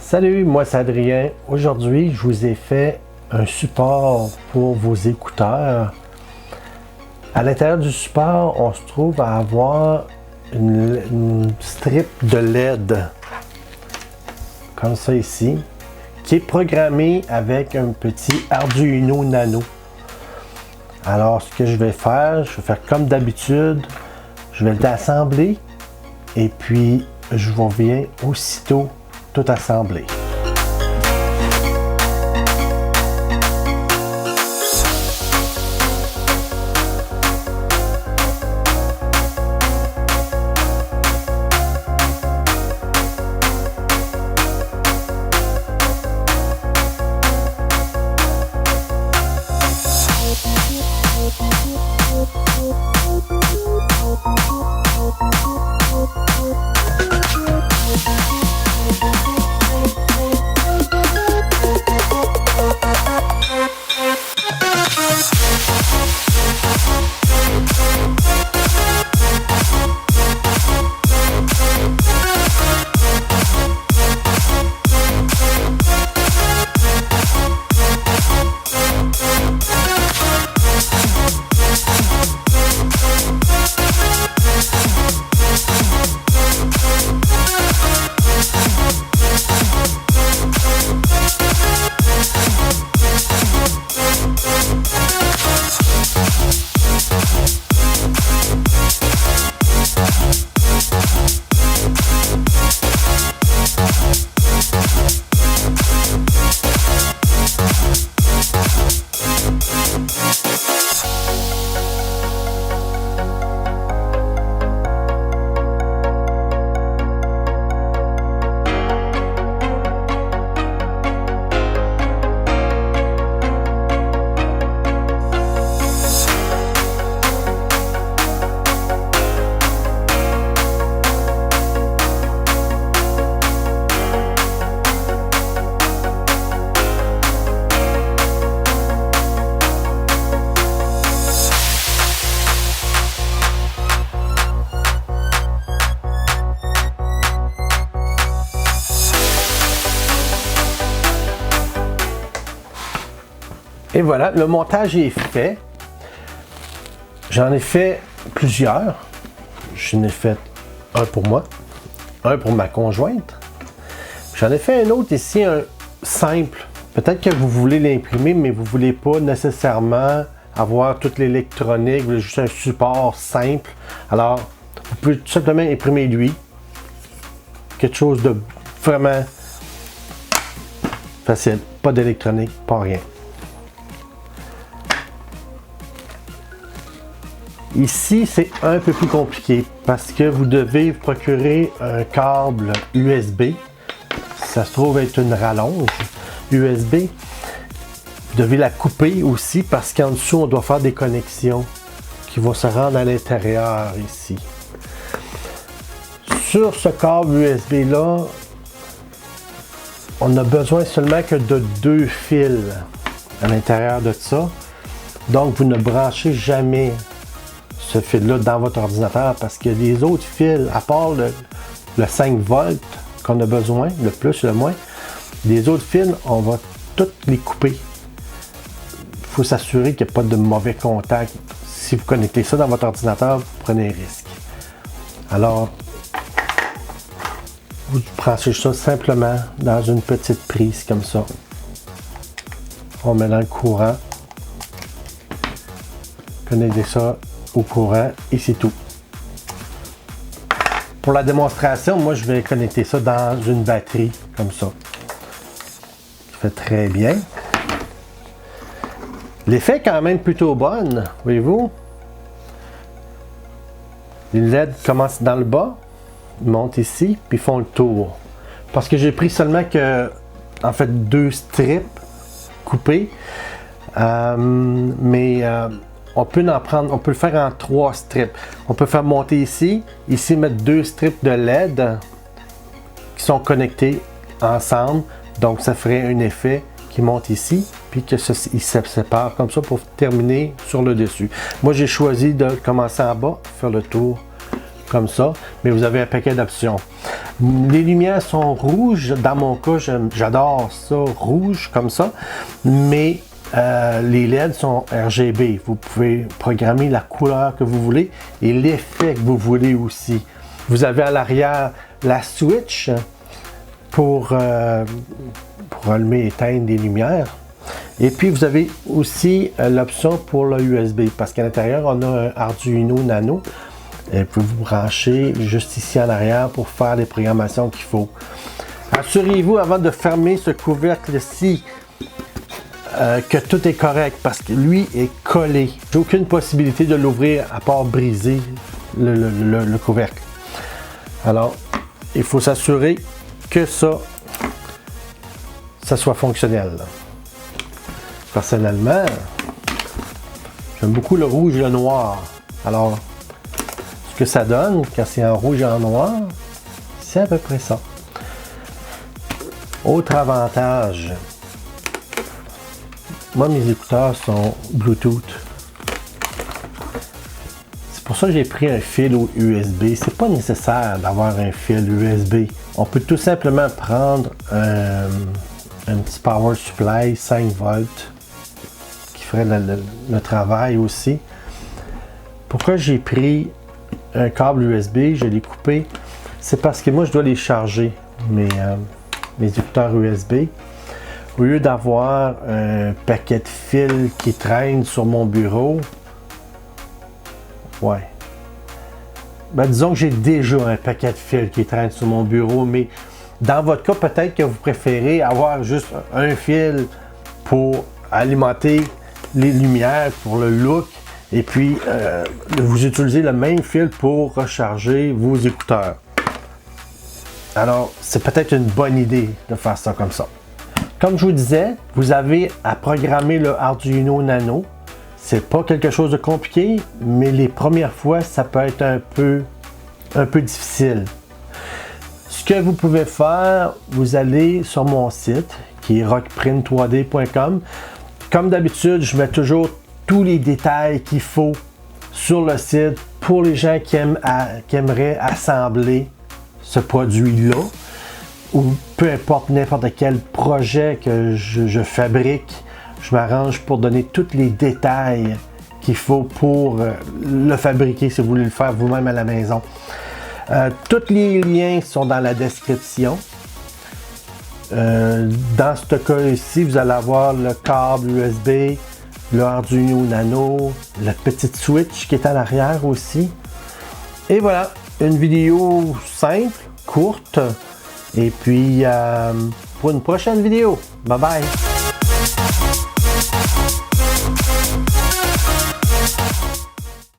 Salut, moi c'est Adrien. Aujourd'hui, je vous ai fait un support pour vos écouteurs. À l'intérieur du support, on se trouve à avoir une strip de LED, comme ça ici, qui est programmée avec un petit Arduino Nano. Alors, ce que je vais faire comme d'habitude, je vais l'assembler et puis je vous reviens aussitôt tout assemblé. Et voilà, le montage est fait. J'en ai fait plusieurs. J'en ai fait un pour moi, un pour ma conjointe. J'en ai fait un autre ici, un simple. Peut-être que vous voulez l'imprimer, mais vous ne voulez pas nécessairement avoir toute l'électronique, vous voulez juste un support simple. Alors, vous pouvez tout simplement imprimer lui. Quelque chose de vraiment facile. Pas d'électronique, pas rien. Ici, c'est un peu plus compliqué parce que vous devez procurer un câble USB. Ça se trouve être une rallonge USB. Vous devez la couper aussi parce qu'en dessous, on doit faire des connexions qui vont se rendre à l'intérieur ici. Sur ce câble USB-là, on a besoin seulement que de 2 fils à l'intérieur de ça. Donc, vous ne branchez jamais ce fil-là dans votre ordinateur parce que les autres fils, à part le 5 volts qu'on a besoin, le plus, le moins, les autres fils, on va tous les couper. Il faut s'assurer qu'il n'y a pas de mauvais contact. Si vous connectez ça dans votre ordinateur, vous prenez un risque. Alors, vous branchez ça simplement dans une petite prise comme ça. On met dans le courant. Connectez ça au courant et c'est tout. Pour la démonstration, moi je vais connecter ça dans une batterie comme ça. Ça fait très bien. L'effet est quand même plutôt bonne, voyez-vous. Les LED commencent dans le bas, ils montent ici, puis font le tour. Parce que j'ai pris seulement que, en fait, 2 strips coupés, on peut le faire en 3 strips. On peut faire monter ici mettre 2 strips de LED qui sont connectés ensemble. Donc ça ferait un effet qui monte ici, puis que il se sépare comme ça pour terminer sur le dessus. Moi j'ai choisi de commencer en bas, faire le tour comme ça, mais vous avez un paquet d'options. Les lumières sont rouges, dans mon cas, j'adore ça, rouge comme ça, mais les LED sont RGB. Vous pouvez programmer la couleur que vous voulez et l'effet que vous voulez aussi. Vous avez à l'arrière la switch pour allumer et éteindre des lumières. Et puis vous avez aussi l'option pour le USB parce qu'à l'intérieur on a un Arduino Nano. Et vous pouvez vous brancher juste ici en arrière pour faire les programmations qu'il faut. Assurez-vous avant de fermer ce couvercle-ci que tout est correct parce que lui est collé. J'ai aucune possibilité de l'ouvrir à part briser le couvercle. Alors, il faut s'assurer que ça soit fonctionnel. Personnellement, j'aime beaucoup le rouge et le noir. Alors, ce que ça donne quand c'est en rouge et en noir, c'est à peu près ça. Autre avantage, moi mes écouteurs sont Bluetooth. C'est pour ça que j'ai pris un fil au USB. C'est pas nécessaire d'avoir un fil USB. On peut tout simplement prendre un petit power supply 5 volts qui ferait le travail aussi. Pourquoi j'ai pris un câble USB, je l'ai coupé, c'est parce que moi je dois les charger, mes écouteurs USB. Au lieu d'avoir un paquet de fils qui traîne sur mon bureau, ouais. Ben, disons que j'ai déjà un paquet de fils qui traîne sur mon bureau, mais dans votre cas, peut-être que vous préférez avoir juste un fil pour alimenter les lumières, pour le look, et puis vous utilisez le même fil pour recharger vos écouteurs. Alors, c'est peut-être une bonne idée de faire ça comme ça. Comme je vous disais, vous avez à programmer le Arduino Nano. C'est pas quelque chose de compliqué, mais les premières fois, ça peut être un peu difficile. Ce que vous pouvez faire, vous allez sur mon site, qui est rockprint3d.com. Comme d'habitude, je mets toujours tous les détails qu'il faut sur le site pour les gens qui aimeraient assembler ce produit-là, ou peu importe n'importe quel projet que je fabrique, je m'arrange pour donner tous les détails qu'il faut pour le fabriquer si vous voulez le faire vous-même à la maison. Tous les liens sont dans la description. Dans ce cas ici, vous allez avoir le câble USB, le Arduino Nano, la petite switch qui est à l'arrière aussi. Et voilà, une vidéo simple, courte. Et puis, pour une prochaine vidéo. Bye bye!